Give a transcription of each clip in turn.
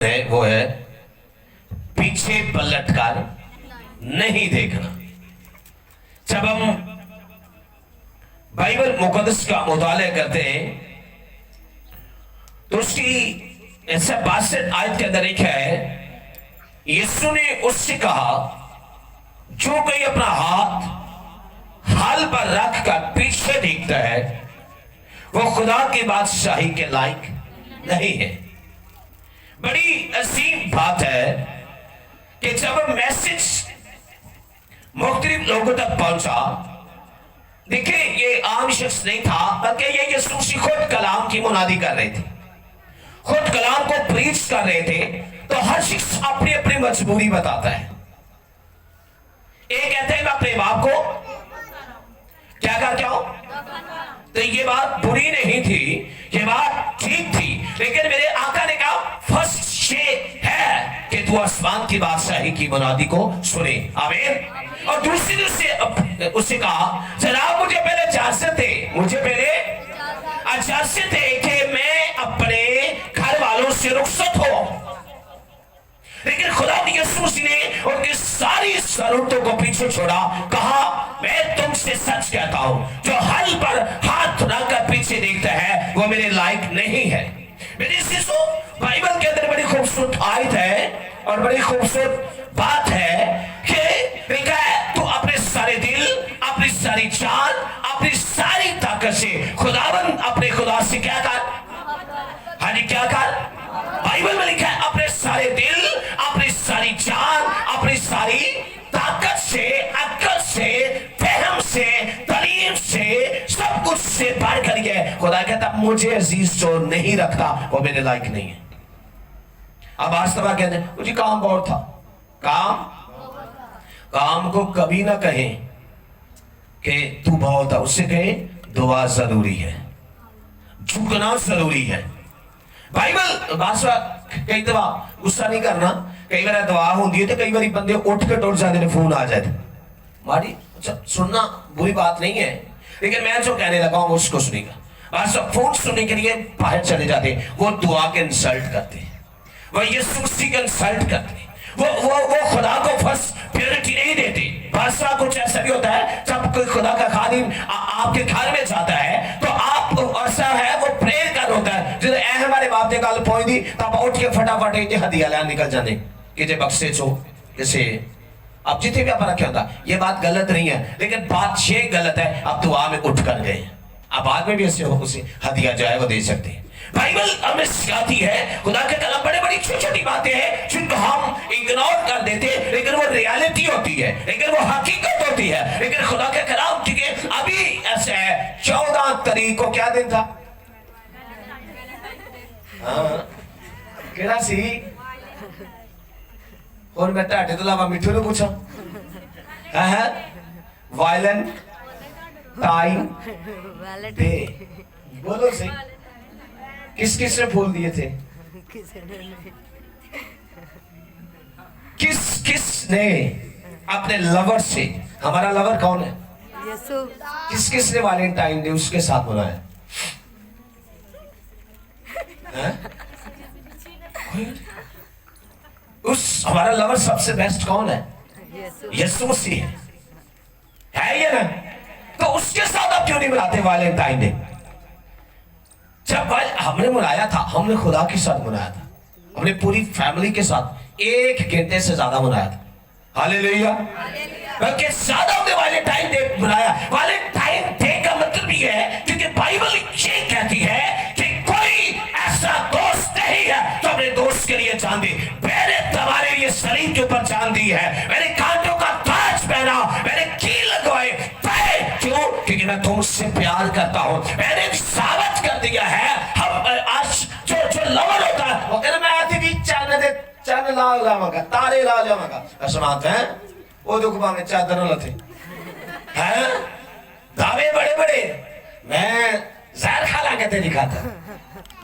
है वो है पीछे पलटकर नहीं देखना। जब हम बाइबल मुकद्दस का मुताला करते हैं तो उसकी ऐसा 62 आयत के अंदर एक है, यीशु ने उससे कहा जो कोई अपना हाथ हाल पर रख कर पीछे देखता है वो खुदा की बादशाही के लायक नहीं है। बड़ी अजीम बात है कि जब मैसेज मुख्तलिफ लोगों तक पहुंचा, देखिए ये आम शख्स नहीं था बल्कि ये यीशु खुद कलाम की मुनादी कर रहे थे, खुद कलाम को प्रीच कर रहे थे। तो हर शख्स अपनी अपनी मजबूरी बताता है। एक कहते हैं मैं अपने बाप को क्या करके आऊं, तो ये बात बुरी नहीं थी, ये बात ठीक थी, लेकिन मेरे आका ने कहा फर्स्ट ये है कि तू आसमान की बादशाही की मुनादी को सुने। आमीन। और दूसरी उससे कहा जनाब मुझे पहले इजाजत दे, मुझे पहले इजाजत दे कि मैं अपने घर वालों से रुखसत हो। लेकिन खुदा यीशु ने उनकी सारी जरूरतों को पीछे छोड़ा, कहा मैं तुमसे सच कहता हूं जो हल पर हाथ रखकर पीछे देखता है वो मेरे लायक नहीं है। मेरे शिशु बाइबल के अंदर बड़ी खूबसूरत आयत है और बड़ी खूबसूरत बात है कि लिखा है तू अपने सारे दिल, अपनी सारी जान, अपनी सारी ताकत से खुदावन अपने खुदा से क्या कर, हाँ जी क्या कर। बाइबल में लिखा है अपने सारे दिल, अपनी सारी जान, अपनी सारी ताकत से, अक्ल से, फहम से, तालीम से, सब कुछ से बढ़ कर गए। खुदा कहता मुझे अजीज जो नहीं रखता वो मेरे लायक नहीं है। अब वास्तव कहते हैं मुझे काम बहुत था, काम को कभी ना कहें कि तू बहुत था, उससे कहें दुआ जरूरी है, झुकना जरूरी है। बाइबल कई दफा गुस्सा नहीं करना, कई बार दुआ होती है तो कई बार बंदे उठ के टुट जाते हैं, फोन आ जाते मारी। अच्छा सुनना बुरी बात नहीं है, लेकिन मैं जो कहने लगा हूं उसको सुनेगा। फोन सुनने के लिए बाहर चले जाते, वो दुआ के इंसल्ट करते, वो यीशु मसीह का इंसल्ट करते, वो खुदा को फर्स्ट प्योरिटी नहीं देते। बादशाह कुछ ऐसा भी होता है जब कोई खुदा का खादिम आपके घर में जाता है तो आप ऐसा है वो प्रेयर कर होता है जो हमारे बाप ने गल पहुंच दी तो आप उठ के फटाफट हदिया लैन निकल जाते कि बक्से चो किसे अब जितने भी आप रखे होता। ये बात गलत नहीं है, लेकिन बात ये गलत है आप दुआ में उठ कर गए, आप बाद में भी ऐसे उसे हदिया जो है वो दे सकते हैं। बाइबल हमें सिखाती है खुदा के कलाम बड़े बड़ी छोटी छोटी बातें हैं जिनको हम इग्नोर कर देते, लेकिन वो रियलिटी होती है, लेकिन वो हकीकत होती है। लेकिन खुदा के कलाम ठीक है अभी ऐसे है 14 तारीख को क्या दिन था, केड़ा सी और मैं ਤੁਹਾਡੇ ਤੋਂ ਇਲਾਵਾ ਮਿੱਠੂ ਨੂੰ ਪੁੱਛਾਂ ਹੈ वैलेंटाइन डे बोलो सही किस किस ने फूल दिए थे, किस किस ने अपने लवर से, हमारा लवर कौन है यीशु, किस किस ने वैलेंटाइन डे उसके साथ मनाया है? उस हमारा लवर सबसे बेस्ट कौन है, यीशु मसीह है ये ना। तो उसके साथ आप क्यों नहीं मनाते वैलेंटाइन डे? जब हमने मनाया था, हमने खुदा के साथ मनाया था, हमने पूरी फैमिली के साथ 1 घंटे से ज्यादा मनाया था। हालेलुया। बल्कि ज्यादा हमने वैलेंटाइन डे मनाया। वैलेंटाइन डे का मतलब ये है क्योंकि बाइबल ये कहती है कि कोई ऐसा दोस्त नहीं है जो अपने दोस्त के लिए जान दे। मैंने तुम्हारे लिए शरीर के ऊपर जान दी है, मैंने कांटों का ताज पहना, मैंने कील लगवाए, क्यों? क्योंकि मैं तुमसे प्यार करता हूं। मैंने साबित कर दिया है। हम आज जो लवर होता है वो कहना मैं आती भी चैन ला लावांगा, तारे ला लावांगा, असमात है वो दुख में चादर लथे हैं, दावे बड़े बड़े, मैं जहर खा लांगा तेरी खाता,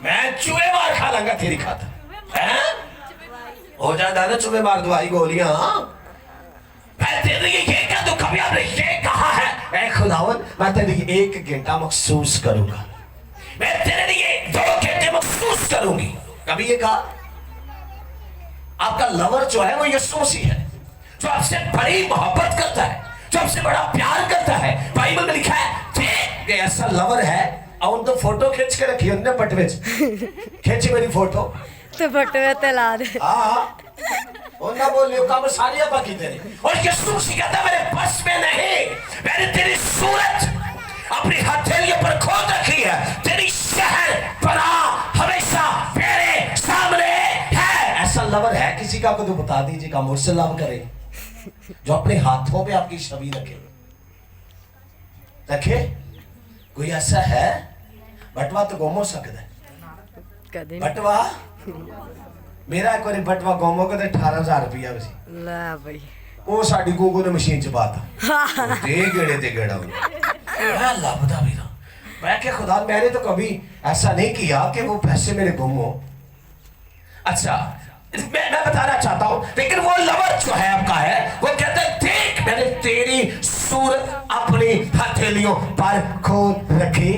मैं चूहे मार खा लांगा तेरी खाता है, हो जाता ना चूहे मार दवाई गोलियां। मैं तेरे लिए ये क्या दुख अभी आपने ये कहा है, ऐ खुदावन मैं तेरे लिए 1 घंटा महसूस करूंगा, मैं तेरे लिए 2 घंटे महसूस करूंगी, कभी ये कहा आपका लवर जो है वो यीशु मसीह है, जो आपसे बड़ी मोहब्बत करता है, जो आपसे बड़ा प्यार करता है। बाइबल में लिखा है ठीक ऐसा लवर है। और तो फोटो खींच के रखी उन्होंने पटवे खींची मेरी फोटो तो पटवे ते ला दे। हाँ ना बोलियो काम सारी आप की तेरी। और यीशु मसीह कहता मेरे बस में नहीं, मैंने तेरी सूरत अपनी हथेलियों पर खोद रखी है, तेरी शहर पना हमेशा मेरे सामने है। ऐसा लवर है किसी का? तो बता दीजिए का मुझसे लव करे, जो अपने हाथों पे आपकी छवि रखे। रखे कोई ऐसा है? बटवा तो गुम हो सकता है। बटवा मेरा एक बार बटवा गुम हो गया 18,000 रुपया ला भाई वो साडी गोगो ने मशीन च पाता ते गेड़े ते गेड़ा मैं लभदा भी था। मैं क्या खुदा मैंने तो कभी ऐसा नहीं किया कि वो पैसे मेरे गुम हो। अच्छा मैं बताना चाहता हूं, लेकिन वो लवर जो है आपका है वो कहता है देख मैंने तेरी सूरत अपनी हथेलियों पर खोद रखी।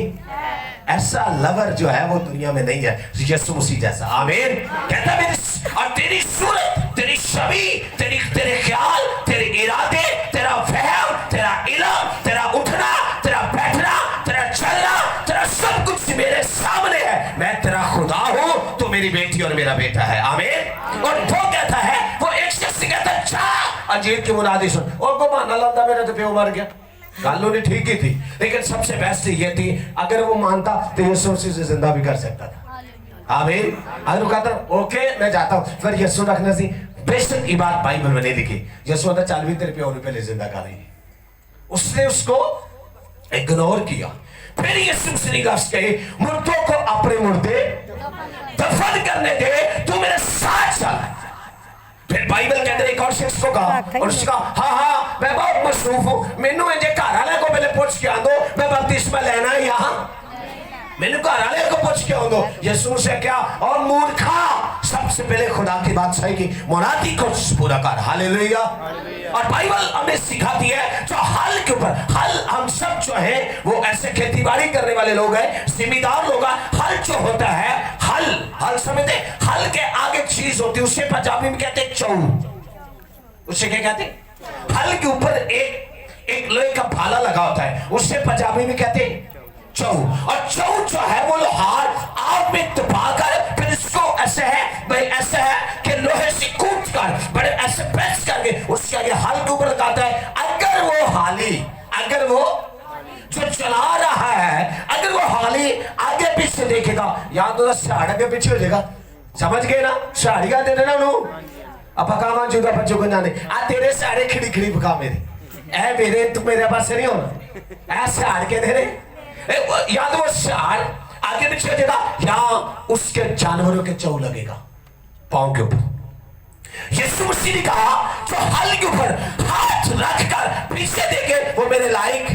ऐसा लवर जो है वो दुनिया में नहीं है यीशु मसीह जैसा। आमीन। कहता मेरी और तेरी सूरत, तेरी छवि, तेरे ख्याल, तेरे इरादे, तेरा फहम, तेरा इल्म, तेरा उठना, तेरा बैठना, तेरा चलना, तेरा सब कुछ मेरे सामने है। मैं तेरा खुदा हूं, तो मेरी बेटी और मेरा बेटा है। आमीन। और वो कहता है वो एक शख्स कहता है अच्छा अंजीर की मुनादी सुन और को बहाना लाता मेरा तो प्यो मर गया। गालों ने ठीक ही थी, लेकिन सबसे बेस्ट ये थी अगर वो मानता तो यीशु मसीह से जिंदा भी कर सकता था। आमीन। अगर वो कहता ओके मैं जाता हूँ, फिर यीशु रखना सी बेशक ये बात बाइबल में नहीं लिखी। यीशु कहता चल भी तेरे प्यो ने पहले जिंदा कर रही, उसने उसको इग्नोर किया। फिर यीशु मसीह कहे मुर्दों को अपने मुर्दे दफन करने दे, तू मेरे साथ चल। फिर बाइबल के अंदर एक और शख्स को कहा और उसने कहा हाँ मैं बहुत मसरूफ हूं, मैनू इंजे घर वाले को पहले पूछ के आंदो मैं बपतिस्मा लेना है यहाँ, मैंने घर वाले को पूछ के आंदो। यीशु से क्या और मूर्खा सबसे पहले खुदा की बादशाही की मुनादी को पूरा कर। हालेलुया। और बाइबल हमें सिखाती है जो हल के ऊपर हल हम सब जो है वो ऐसे खेती बाड़ी करने वाले लोग हैं, जिम्मेदार लोग हैं। हल जो होता है हल समझते, हल के आगे चीज होती है उसे पंजाबी में कहते हैं चौ। उसे क्या कहते हैं? हल के ऊपर एक लोहे का भाला लगा होता है, उससे पंजाबी में कहते हैं चौ। और चौ जो है वो लोहार आग में दबाकर फिर इसको ऐसे है भाई ऐसे है कि लोहे से कूट कर बड़े ऐसे प्रेस करके उसके आगे हल के ऊपर लगाता है। अगर वो हाली अगर वो जो चला रहा है अगर वो हाली आगे पीछे देखेगा या तो साड़ आगे पीछे हो जाएगा। समझ गए ना? साड़िया दे देना नु अब पकावा जुदा बच्चों को जाने आ तेरे साड़े खिड़ी खिड़ी पका मेरे ऐ मेरे तू मेरे पास नहीं होना ऐ साड़ के दे रहे या तो वो साड़ आगे पीछे हो जाएगा या उसके जानवरों के चौ लगेगा पांव के ऊपर। यीशु मसीह ने कहा जो हल के ऊपर हाथ रखकर पीछे देखे वो मेरे लायक,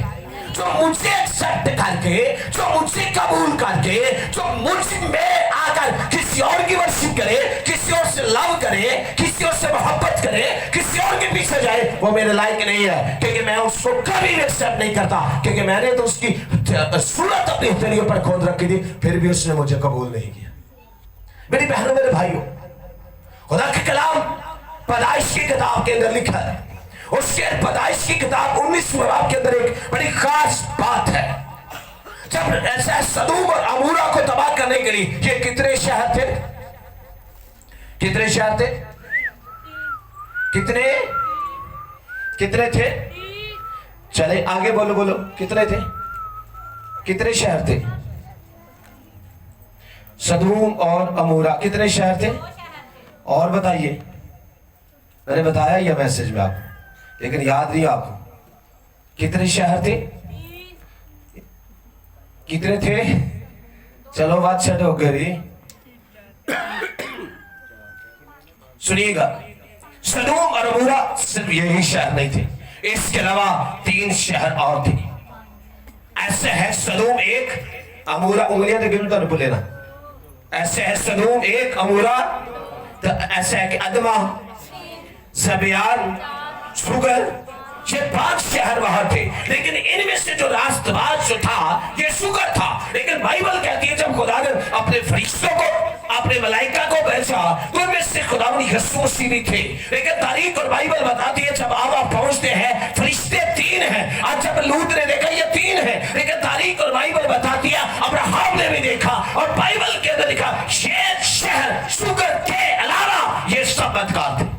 जो मुझे एक्सेप्ट करके जो मुझे कबूल करके जो मुझ में आकर किसी और की वर्शिप करे, किसी और से लव करे, किसी और से मोहब्बत करे, किसी और के पीछे जाए वो मेरे लायक नहीं है। क्योंकि मैं उसको कभी भी एक्सेप्ट नहीं करता, क्योंकि मैंने तो उसकी सूरत अपनी हथेलियों पर खोद रखी थी, फिर भी उसने मुझे कबूल नहीं किया। मेरी बहनों मेरे भाइयों, खुदा के कलाम पैदाइश की किताब के अंदर लिखा है, उसके पैदाइश की किताब 19वें बाब के अंदर एक बड़ी खास बात है। जब ऐसा सदूम और अमूरा को तबाह करने के लिए ये कितने शहर थे? कितने शहर थे? कितने थे? चले आगे बोलो कितने थे? कितने शहर थे? सदूम और अमूरा कितने शहर थे? और बताइए। मैंने बताया यह मैसेज में आपको, लेकिन याद नहीं आपको कितने शहर थे? कितने थे? चलो बात सेट हो गई। सुनिएगा, सदूम और अमूरा सिर्फ यही शहर नहीं थे, इसके अलावा 3 शहर और थे। ऐसे है सदूम एक, अमूरा उंगलियां तो गिनता नहीं लेना। ऐसे है सदूम एक, अमूरा तो ऐसे है कि अदमा, ज़बियान, सुगर, ये 5 शहर वहां थे, लेकिन इनमें से जो राष्ट्रवाद जो था ये शुगर था। लेकिन बाइबल कहती है जब खुदा ने अपने फरिश्तों को, अपने मलाइका को भेजा तो उनमें से खुदावंद यीशु मसीह भी थे। लेकिन तारीख और बाइबल बताती है जब आप पहुंचते हैं फरिश्ते 3 हैं। आज जब लूत ने देखा ये 3 है, लेकिन तारीख और बाइबल बताती है अब्राहम ने भी देखा और बाइबल के अंदर लिखा ये शहर शुगर के अलावा ये सब बदकार थे।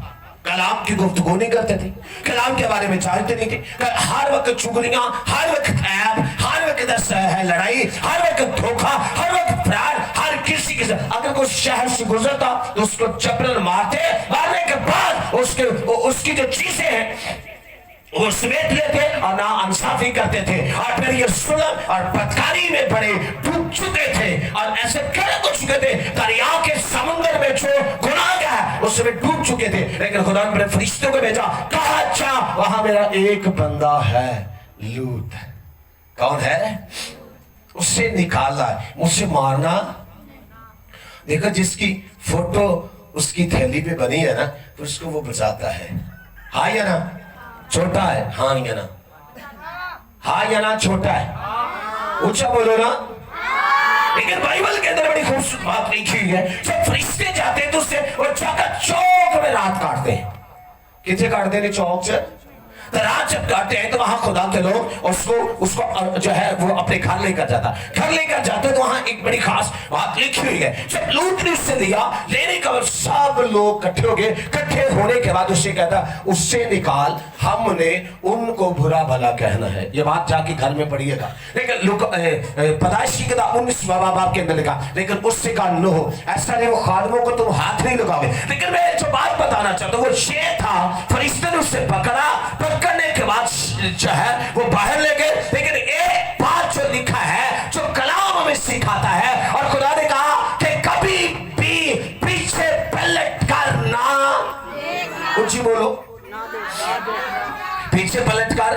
कलाम की गुफ्तगू नहीं करते थे, कलाम के बारे में जानते नहीं थे। हर वक्त चुगलियां, हर वक्त ऐब, हर वक्त लड़ाई, हर वक्त धोखा, हर वक्त फ्रॉड, हर किसी के साथ। अगर कोई शहर से गुजरता तो उसको चपलन मारने के बाद उसकी जो चीजें हैं वो समेट लेते और ना इंसाफी करते थे। और फिर ये जुल्म और बदकारी में बड़े डूब चुके थे और ऐसे कर चुके थे दरिया के समुद्र में जो गुनाह है उसमें डूब चुके थे। लेकिन खुदा ने अपने फरिश्तों को भेजा, कहा अच्छा वहां मेरा एक बंदा है लूत। कौन है? उससे निकालना है, मुझसे मारना। देखो जिसकी फोटो उसकी थैली पे बनी है ना तो उसको वो बचाता है। हाँ या ना? छोटा है, हाँ या ना? हाँ या ना? छोटा है, ऊंचा बोलो ना। लेकिन बाइबल के अंदर बड़ी खूबसूरत बात लिखी हुई है, जब फरिश्ते जाते हैं तो उससे वो जाकर चौक में रात काटते हैं। किसे काटते हैं? चौक से रात जब काटते हैं तो वहां खुदा के लोग उसको जो है वो अपने घर लेकर जाते तो वहां एक बड़ी खास बात लिखी हुई है। जब लूत ने उससे दिया, लेने का सब लोग इकट्ठे हो गए। इकट्ठे होने के बाद उससे कहता उससे निकाल, हमने उनको बुरा भला कहना है। ये बात जाके घर में पढ़िएगा। लेकिन पैदाइश की किताब 19 बाब के अंदर लिखा, लेकिन उससे कहा नो, ऐसा नहीं, वो खादमों को तुम हाथ नहीं लगाओगे। लेकिन मैं जो बात बताना चाहता हूँ वो ये था, फरिश्ते ने उससे पकड़ने के बाद जो है वो बाहर ले गए। लेकिन एक बात जो लिखा है जो कलाम हमें सिखाता है, और खुदा ने कहा कि कभी भी पीछे पलट कर ना, ऊंची बोलो, पीछे पलट कर।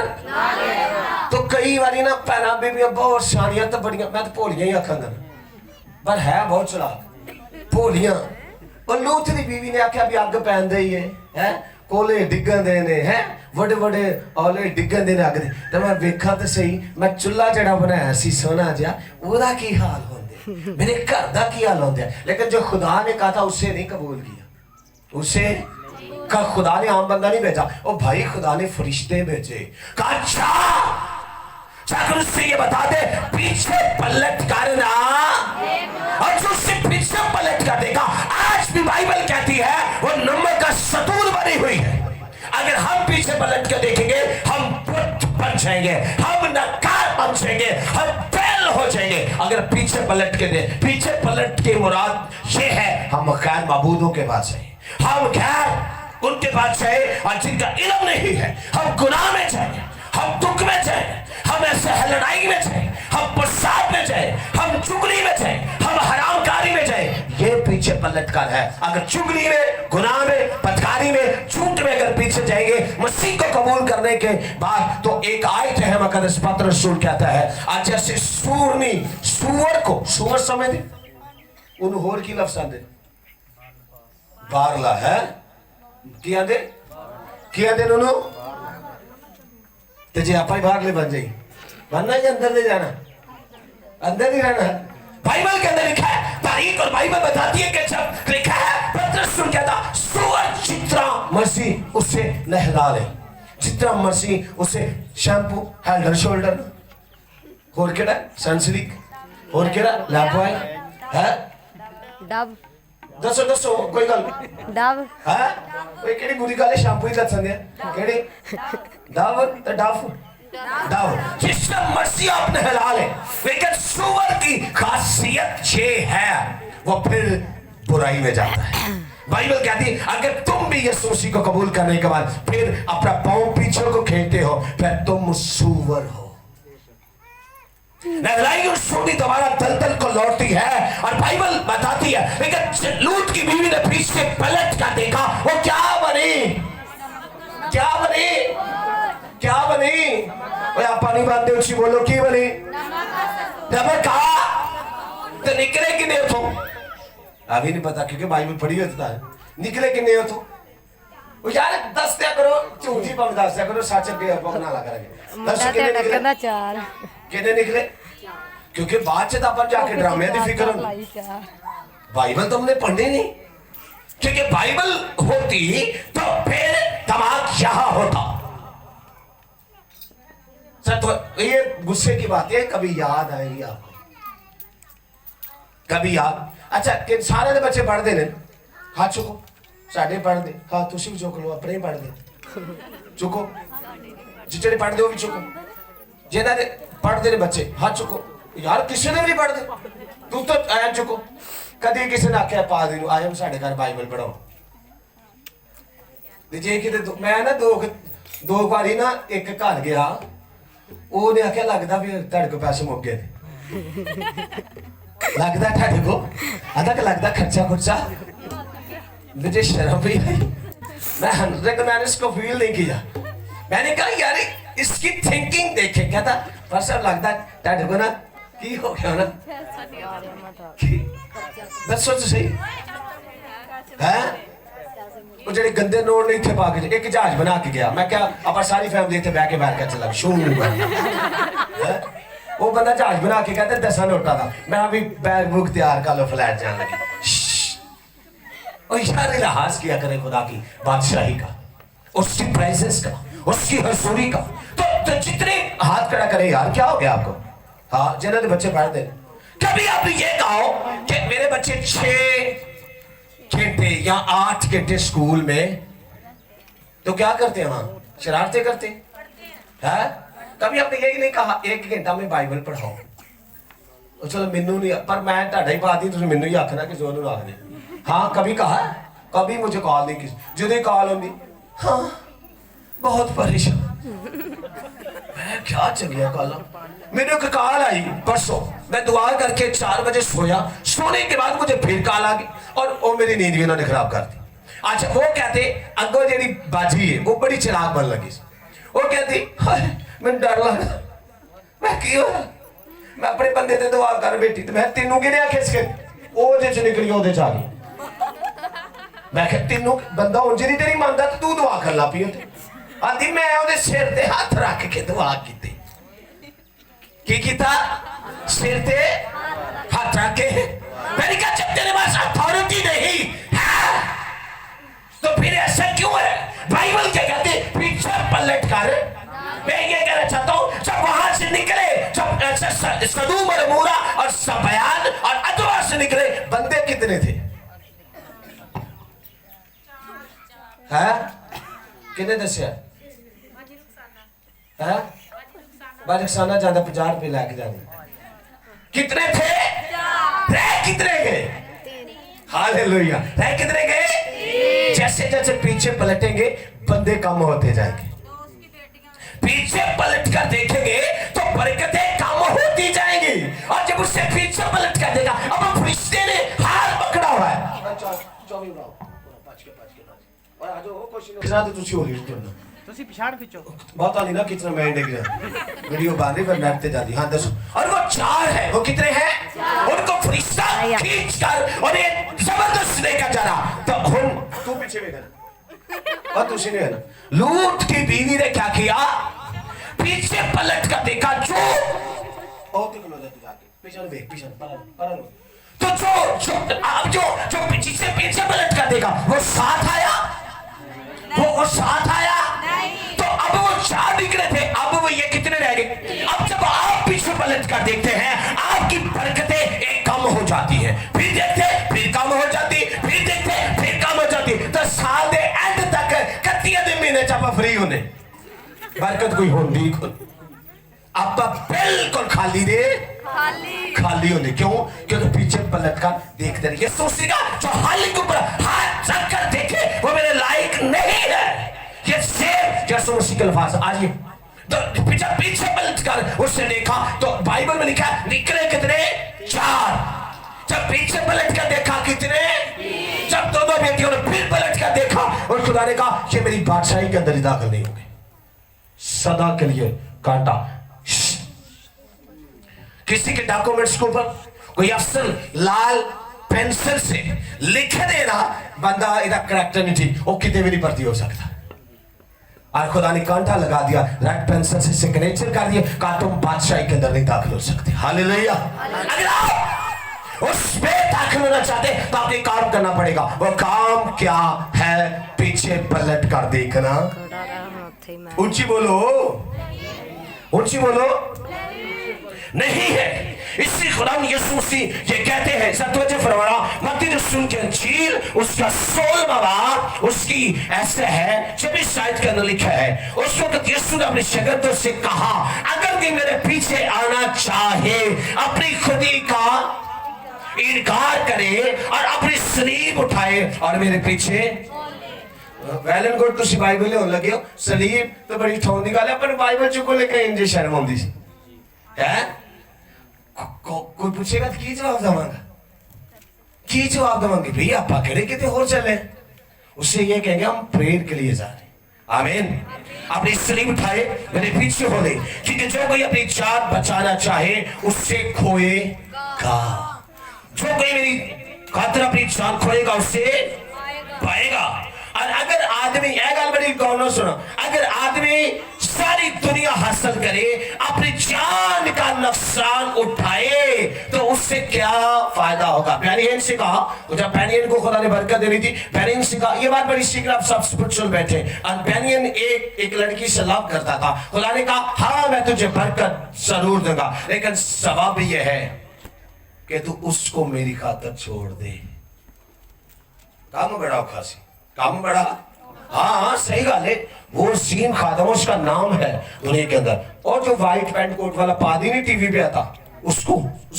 तो कई बारी ना पैराबे भी बहुत सारियां तो बड़ियां, मैं तो भोलियां ही आखांगा, पर है बहुत चलाक भोलियां। और लूत दी बीवी ने आख्या भी अग पैन दे ही है, कोले डिगन दे ने है, बड़े बड़े औले डिगन दे ने अग दे। तो मैं वेखा तो सही, मैं चुल्ला जड़ा बनाया सी सोना जिहा, ओदा की हाल होंदे, मेरे घर दा की हाल होंदे। लेकिन जो खुदा ने कहा था उससे नहीं कबूल किया। उसे का खुदा ने आम बंदा नहीं भेजा, ओ भाई खुदा ने फरिश्ते भेजे। कहा जाकर उससे ये बता दे पीछे पलट करना, और जो उससे पीछे पलट कर देगा, आज भी बाइबल कहती है वो नमक का सतूर बनी हुई है। अगर हम पीछे पलट कर देखेंगे हम बुत बन जाएंगे, हम नकार बन जाएंगे, हम बैल हो जाएंगे। अगर पीछे पलट के दे, पीछे पलट के मुराद ये है हम गैर माबूदों के पास है, हम गैर उनके पास जाए और जिनका इल्म नहीं है, हम गुनाह में जाए, हम दुख में जाए, हम ऐसे लड़ाई में जाए, हम प्रसाद में जाए, हम चुगली में जाए, हम हरामकारी में जाए, ये पीछे पलट कर है। अगर चुगली में, गुनाह में, बदकारी में, झूठ में अगर पीछे जाएंगे मसीह को कबूल करने के बाद, तो एक आयत है मकदस पत्र रसूल कहता है, आज जैसे सूरनी सुअर को, सुअर समझ दे उन होर की लफ्ज़ आंदे बारला है किया दे नूनू ते जे आप ही बाहर ले बन जाइए, बनना ही अंदर ले जाना, अंदर नहीं रहना। बाइबल के अंदर लिखा है, तारीख और बाइबल बताती है कि जब लिखा है पतरस कहता सूअर जितना मर्जी उसे नहला ले, जितना मर्जी उसे शैम्पू, हेड एंड शोल्डर, और केड़ा सनसिल्क, और केड़ा लाइफबॉय है, डब दसो कोई गल डब है, कोई केड़ी बुरी गल है, शैम्पू ही दसन दे केड़ी डब ते डब जिसका मर्जी आप नहला ले। लेकिन सूअर की खासियत ये है वो फिर बुराई में जाता है। बाइबल कहती है अगर तुम भी यीशु मसीह को कबूल करने के बाद फिर अपना पांव पीछे को खेलते हो, फिर तुम सूअर हो। नहलाई और सोनी तुम्हारा दलदल को लौटती है, और बाइबल बताती है। लेकिन लूत की बीवी ने पीछे पलट कर देखा, वो क्या बनी? आप पानी बांधते उसी बोलो की बनी? नमक कहा तो निकले कि नहीं हो? अभी नहीं पता क्योंकि बाइबल पढ़ी होता है। निकले कि नहीं हो? यार दस दिया करो झूठी भाव दस दिया करो सच के बना ला करेंगे मुंडा दस ते टक्कर चार कितने निकले क्योंकि बाद च तो अपन जाके ड्रामे की फिक्र होनी लाई चार बाइबल तो हमने पढ़नी नहीं क्योंकि बाइबल होती तो फिर दिमाग यहाँ होता सर तो ये गुस्से की बात है कभी याद आएगी आपको कभी याद अच्छा कि सारे दे बच्चे पढ़ते हैं हाथ चुको साढ़े पढ़ते हाँ तुम भी चुक लो अपने ही पढ़ते चुको जिचे पढ़ते हो भी चुको जिन्हें पढ़ते ने बच्चे हाथ चुको यार किसी ने भी नहीं पढ़ते तू तो आया चुको कभी किसी ने आख्या पा दी आया साढ़े घर बाइबल पढ़ाओ जे कि मैं ना दो बारी ना एक घर गया ਉਹਨੇ ਆਖਿਆ ਲੱਗਦਾ ਵੀ ਤੁਹਾਡੇ ਕੋਲ ਪੈਸੇ ਮੁੱਕ ਗਏ ਲੱਗਦਾ ਤੁਹਾਡੇ ਕੋਲ ਆਦਾ ਕਿ ਲੱਗਦਾ ਖਰਚਾ मुझे शर्म भी आई मैंने इसको फील नहीं किया मैंने कहा यार इसकी थिंकिंग देखे क्या था पर सब लगता ਤੁਹਾਡੇ ਕੋਲ ना की हो गया ना दसो तो सही है ਉਹ ਜਿਹੜੇ ਗੰਦੇ ਨੋਟ ਨੇ ਇੱਥੇ ਪਾ ਕੇ ਇੱਕ ਜਹਾਜ਼ ਬਣਾ ਕੇ ਗਿਆ ਮੈਂ ਕਿਹਾ ਆਪਾਂ ਸਾਰੀ ਫੈਮਿਲੀ ਇੱਥੇ ਬਹਿ ਕੇ ਬਾਹਰ ਕਰ ਚੱਲਾਂਗੇ ਸ਼ੂ ਉਹ ਬੰਦਾ ਜਹਾਜ਼ ਬਣਾ ਕੇ ਕਹਿੰਦਾ 10 ਨੋਟਾਂ ਦਾ ਮੈਂ ਵੀ बैग बुक तैयार कर लो फ्लैट जाने लगे और यार लिहाज किया करे खुदा की बादशाही का उसकी प्राइजेस का उसकी हजूरी का तो जितने हाथ खड़ा करे यार क्या हो गया आपको हाँ जिन्होंने बच्चे पढ़ते कभी आपने ये कहो कि मेरे बच्चे 6 घंटे या 8 घंटे स्कूल में तो क्या करते हैं वहां शरारतें करते हैं कभी आपने यही नहीं कहा 1 घंटा में बाइबल पढ़ाओ चलो मैनू नहीं पर मैं ढाडा ही पाती तुम मैनू ही आखना कि जो आख दे हाँ कभी कहा कभी मुझे कॉल नहीं की जो कॉल होती हाँ बहुत परेशान मैं क्या चल गया कॉल मेरे को कॉल आई परसों मैं दुआ करके 4 बजे सोया सोने के बाद मुझे फिर कॉल आ गई और वो मेरी नींद भी उन्होंने खराब कर दी अच्छा वो कहते अगो जी बाजी है वो बड़ी चिराग बन लगी वो कहती मैं डर लगा मैं क्यों मैं अपने बंदे ते दुआ कर बैठी तो मैं तेनू कि खिच के ओदे च निकली ओदे च आ गई मैं कहा तेनू बंदा उंज नहीं तेरी मानदा तो तू दुआ कर ला पी आंदी मैं ओदे सिर ते हाथ रख के दुआ की कीता सिर ते हाथ रख के मैंने कहा जब तेरे पास अथॉरिटी नहीं है तो फिर ऐसा क्यों है बाइबल क्या कहते पीछे पलट कर मैं ये कहना चाहता हूं जब वहां से निकले जब सदूम और मूरा और सबयान और अदवा से निकले बंदे कितने थे हैं कितने दसिया हैं बारिकसाना ज्यादा 50 रुपए लेके जाने कितने थे रह कितने गए हालेलुया रह कितने गए जैसे जैसे पीछे पलटेंगे बंदे कम होते जाएंगे पीछे पलट कर देखेंगे तो बरकतें कम होती जाएंगी और जब उससे पीछे पलट कर देगा अब फरिश्ते ने हाथ पकड़ा हुआ है ਤੁਸੀਂ ਪਿਛਾੜ ਖਿੱਚੋ बहुत नहीं ना कितना मैं देख रहा वीडियो बन रही पर नेट पे जाती हाँ दसो और वो 4 है वो कितने हैं उनको फरिश्ता खींच कर और ये जबरदस्त लेकर जा रहा तो हम तू पीछे में करना और तुझे नहीं है ना लूट की बीवी ने क्या किया पीछे पलट कर देखा जो और तू क्लोज तू जाके पीछे देख पीछे पर तो जो अब जो पीछे पलट कर देखा वो साथ आया वो साथ आया तो अब वो 4 निकले थे अब वो ये कितने रह गए अब जब आप पीछे पलट कर देखते हैं आपकी बरकतें एक कम हो जाती है फिर देखते फिर कम हो जाती फिर देखते फिर कम हो जाती तो साल दे एंड तक 31 महीने च आप फ्री होने बरकत कोई होती आप बिल्कुल खाली दे खाली होने क्यों क्योंकि पीछे पलट कर देखते रहिए सोचेगा जो हाली के ऊपर हाथ रख कर देखे वो मेरे लायक नहीं है ये शेर जैसे मसीह के अल्फाज आज तो पीछे पलट कर उसने देखा तो बाइबल में लिखा निकले कितने 4 जब पीछे पलट कर देखा कितने जब दोनों बेटियों ने फिर पलट कर देखा और खुदा ने कहा ये मेरी बादशाही के अंदर ही दाखिल नहीं होंगे सदा के लिए कांटा किसी के डॉक्यूमेंट्स के ऊपर कोई अफसर लाल पेंसिल से लिख देना बंदा इधर करैक्टर नहीं ठीक वो कितने भी नहीं भर्ती हो सकता। और खुदा ने कांटा लगा दिया, रेड पेंसिल से सिग्नेचर कर दिया, कहा तुम बादशाही के अंदर नहीं दाखिल हो सकते। हालेलुया। अगर आप उसमें दाखिल होना चाहते तो आपको काम करना पड़ेगा। वो काम क्या है? पीछे पलट कर देखना। ऊंची बोलो, ऊंची बोलो। नहीं है। इसी खुदा यीशु मसीह ये कहते हैं, सत्वचे फरमाना मत्ती रसूल के अंजील उसका 16वां बाब उसकी ऐसे है 26 आयत के अंदर लिखा है, उस वक्त यीशु ने अपने शागिर्दों से कहा अगर कोई मेरे पीछे आना चाहे अपनी खुदी का इनकार करे और अपनी सलीब उठाए और मेरे पीछे वेल एंड गुड। तुसी बाइबल होने लगे हो, सलीब तो बड़ी ठों दी गल है, पर बाइबल चुको लेके इंजे शर्म आउंदी सी है। कोई पूछेगा तो की जवाब देवांगा, की जवाब देवांगे? भैया आप पकड़े कितने और चले, उससे ये कहेंगे हम प्रेयर के लिए जा रहे हैं। आमीन। अपनी सलीब उठाए मेरे पीछे हो ले, क्योंकि जो कोई अपनी जान बचाना चाहे उससे खोएगा, जो कोई मेरी खातिर अपनी जान खोएगा उससे पाएगा। और अगर आदमी एक गल बड़ी गौर सुनो, अगर आदमी सारी दुनिया हासिल करे अपनी जान का नुकसान उठाए तो उससे क्या फायदा होगा? पैनियन से कहा, तो जब पैनियन को खुदा ने बरकत देनी थी, पैनियन से कहा ये बात बड़ी सीख, आप सब स्पिरिचुअल बैठे, और पैनियन एक लड़की से लव करता था। खुदा ने कहा हाँ मैं तुझे बरकत जरूर दूंगा, लेकिन सवाब ये है कि तू उसको मेरी खातिर छोड़ दे। काम बड़ा खासी, काम बड़ा, हाँ सही गल है। वो सीन खादम उसका नाम है दुनिया के अंदर, और जो व्हाइट पैंट कोट वाला पादी नहीं टीवी पे आता उसको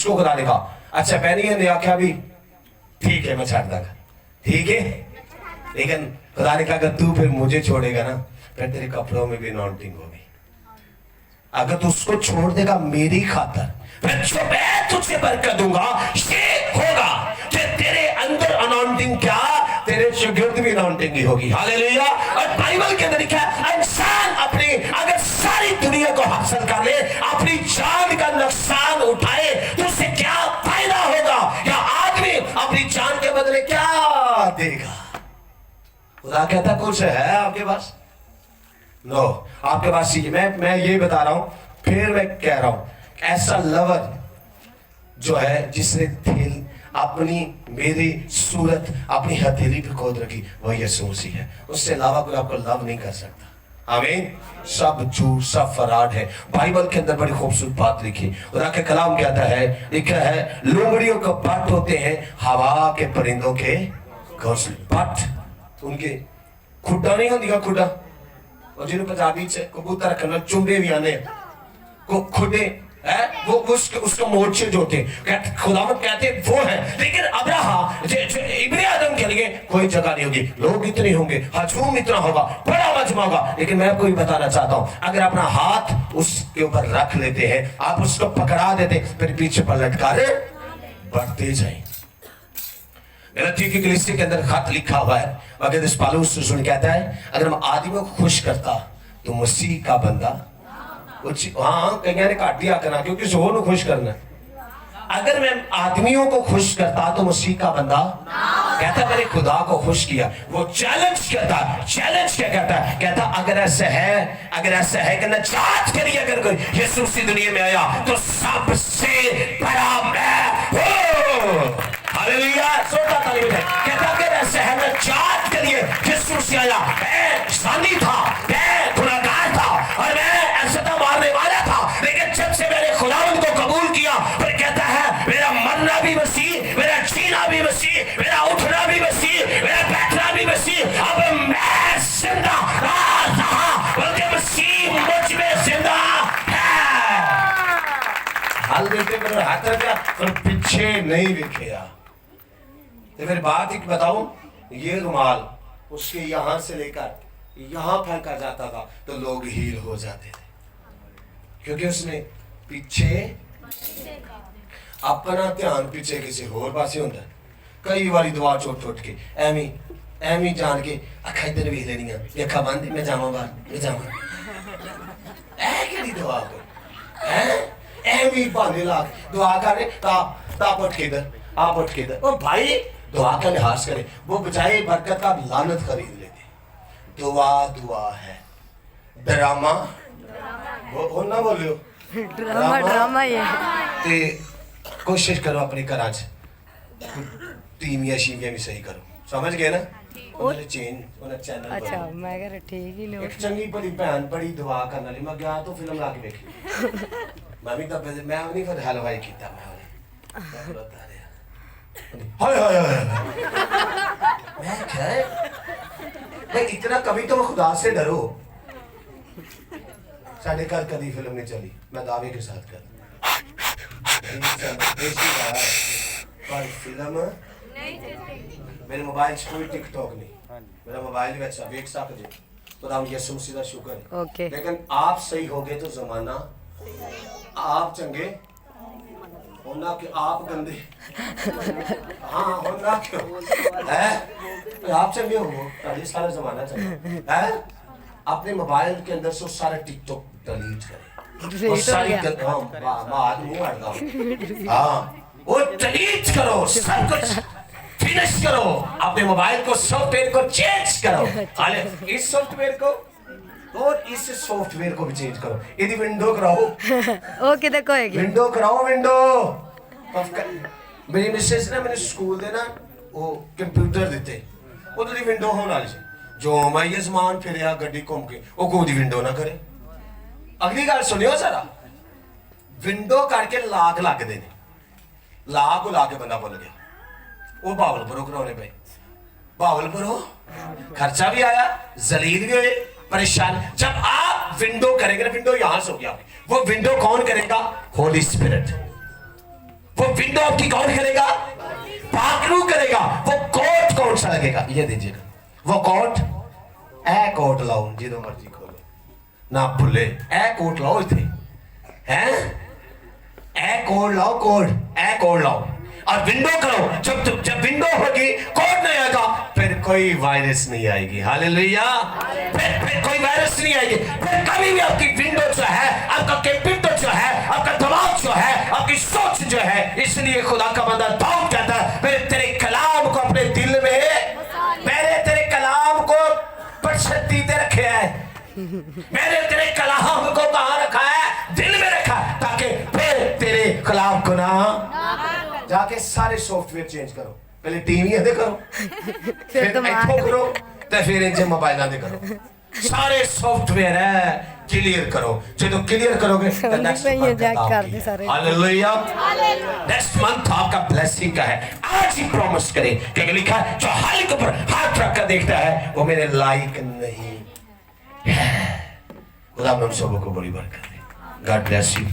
खुदा ने कहा अच्छा पैनियन ने आख्या भी ठीक है मैं छाड़ दूंगा, ठीक है, लेकिन खुदा ने कहा अगर तू फिर मुझे छोड़ेगा ना फिर तेरे कपड़ों में भी अनॉइंटिंग होगी। अगर तू उसको छोड़ देगा मेरी खातर फिर जो मैं तुझे बरकत दूंगा ये होगा कि तेरे अंदर अनॉइंटिंग क्या, तेरे शागिर्द भी अनॉइंटिंग ही होगी। हालेलुया। और बाइबल के अंदर लिखा है इंसान अपनी अगर सारी दुनिया को हासिल कर ले अपनी जान का नुकसान उठाए तो उससे क्या फायदा होगा? या आदमी अपनी जान के बदले क्या देगा? खुदा कहता कुछ है आपके पास? नो, आपके पास ही मैं ये बता रहा हूं, फिर मैं कह रहा हूं ऐसा लवर जो है जिसने दिल अपनी मेरी सूरत अपनी हथेली पे खोद रखी वह यीशु मसीह है, उससे अलावा कोई आपको लव नहीं कर सकता। आमीन। सब झूठ सब फराड है। बाइबल के अंदर बड़ी खूबसूरत बात लिखी, खुदा के कलाम कहता है, लिखा है लोमड़ियों के पट होते हैं हवा के परिंदों के घोंसले। पट उनके खुड्डा नहीं होती का खुड्डा, और जिन्होंने पंजाबी से कबूतर रखना चुंबे भी आने को खुडे है, वो उसका मोर्चे जो थे खुदावंद कहते वो है। लेकिन अब्राहम इब्ने आदम के लिए कोई जगह नहीं होगी, लोग इतने होंगे, हजूम इतना होगा, बड़ा मजमा होगा। लेकिन मैं आपको बताना चाहता हूं अगर अपना हाथ उसके ऊपर रख लेते हैं, आप उसको पकड़ा देते फिर पीछे पलट कर बढ़ते जाए। गलती की कलीसिया के अंदर खत लिखा हुआ है, मगर इस पालूस रसूल कहता है अगर हम आदमियों को खुश करता तो मसीह का बंदा हाँ कई ने घट ही आखना क्योंकि जोर को खुश करना। अगर मैं आदमियों को खुश करता तो मसीह का बंदा कहता मैंने खुदा को खुश किया। वो चैलेंज करता, चैलेंज क्या कहता है? कहता अगर ऐसा है कि नजात के लिए अगर कोई यीशु मसीह दुनिया में आया तो सबसे बड़ा मैं हूं। हालेलुया। सोता तालीम है, कहता अगर ऐसा है नजात के लिए यीशु मसीह आया, मैं सानी था, मैं गुनाहगार था और मैं मारने वाला था, लेकिन जब से मैंने खुदावंद को कबूल किया फिर कहता है मेरा मरना भी मसीह, मेरा जीना भी मसीह, मेरा उठना भी मसीह, मेरा बैठना भी मसीह। अब मैं जिंदा रहा बल्कि मसीह मुझ में जिंदा है। हाल देते मेरे हाथ रखा और पीछे नहीं दिखेगा। तो फिर बात एक बताऊं, ये रुमाल उसके यहां से लेकर यहां फेंका जाता था तो लोग हील हो जाते थे, क्योंकि उसने पीछे अपना ध्यान पीछे किसी होर पासे होता है। कई बारी दुआ छोट के एमी जान के अखा इधर भी लेनिया अखा बंद मैं जावा बाहर मैं जावा ऐ दुआ को एमी बहाने ला दुआ करे ताप उठ के इधर आप उठ के ओ भाई दुआ का लिहाज करें, वो बजाय बरकत का लानत खरीद लेते। दुआ दुआ है, ड्रामा वो ना बोलियो ड्रामा ड्रामा ये ते कोशिश करो अपने घर टीमिया शीमिया भी सही करो, समझ गए ना? उन्होंने चेंज उन्हें चैनल अच्छा मैं कह रहा ठीक ही लो एक चंगी बड़ी भैन बड़ी दुआ करने वाली, मैं गया तो फिल्म ला के देखी मैं भी तब मैं नहीं फिर हलवाई किया मैं बता रहा हाय हाय हाय मैं क्या मैं इतना कभी तो खुदा से डरो। साढ़े घर कभी फिल्म नहीं चली, मैं दावे के साथ कर पर फिल्म मेरे मोबाइल च कोई टिकटॉक नहीं, मेरा मोबाइल वैसा वेख सकते तो राम यसु मसीह का शुक्र है। ओके लेकिन आप सही हो गए तो जमाना आप चंगे होना कि आप गंदे हाँ होना क्यों है आप चंगे हो ताकि सारा जमाना चंगा है। अपने मोबाइल के अंदर से सारा टिकटॉक डिलीट करें, वो सारी वो डिलीट करो, सब कुछ फिनिश करो, अपने मोबाइल को सॉफ्टवेयर को चेंज करो, इस सॉफ्टवेयर को और इस सॉफ्टवेयर को भी चेंज करो, यदि विंडो कराओ ओके देखो विंडो कराओ विंडो। मेरी मिसेस ने मैंने स्कूल दे ना वो कंप्यूटर दिते उधर विंडो होने वाली सी, जो मैं ये समान फिर गड्डी घूम के वो कोई विंडो ना करे। अगली गल सुनियो जरा, विंडो करके लाक लगते हैं, लाक को ला के बंदा भुल गया, वो बावलपुरों कराने पे, बावलपुरों खर्चा भी आया, जलील भी हुए, परेशान। जब आप विंडो करेंगे ना, विंडो यहां से हो गया, वो विंडो कौन करेगा? होली स्पिरिट। वो विंडो आपकी कौन करेगा? पाकरू करेगा। वो कोट कौन सा लगेगा? ये दीजिएगा वो कोट, ए कोट लाओ जो मर्जी खोलो ना भूले, ए कोट लाओ इतने हैं, ए कोड लाओ, कोड ए कोड लाओ और विंडो करो। जब विंडो होगी कोड नहीं आएगा फिर कोई वायरस नहीं आएगी। हालेलुया। फिर कोई वायरस नहीं आएगी, फिर कभी भी आपकी विंडो जो है, आपका कंप्यूटर जो है, आपका दिमाग जो है, आपकी सोच जो है। इसलिए खुदा का बंदा दाऊद कहता है मेरे तेरे कलाम को अपने दिल में, मैंने तेरे कलाम को बरसती दे रखे है, मैंने तेरे कलाम को कहाँ रखा है? दिल में रखा, ताकि फिर तेरे कलाम को ना जाके सारे सॉफ्टवेयर चेंज करो। पहले टीवी दे करो, फिर इथों करो, तो फिर इनसे मोबाइल दे करो, सारे सॉफ्टवेयर है क्लियर करो। जो क्लियर करोगे तो नेक्स्ट हालेलुया, नेक्स्ट मंथ आपका ब्लेसिंग का है। आज ही प्रॉमिस करें, क्योंकि लिखा है जो हाल के ऊपर हाथ रख कर देखता है वो मेरे लायक नहीं है। खुदा हम सबको बड़ी बरकत दे। God bless you.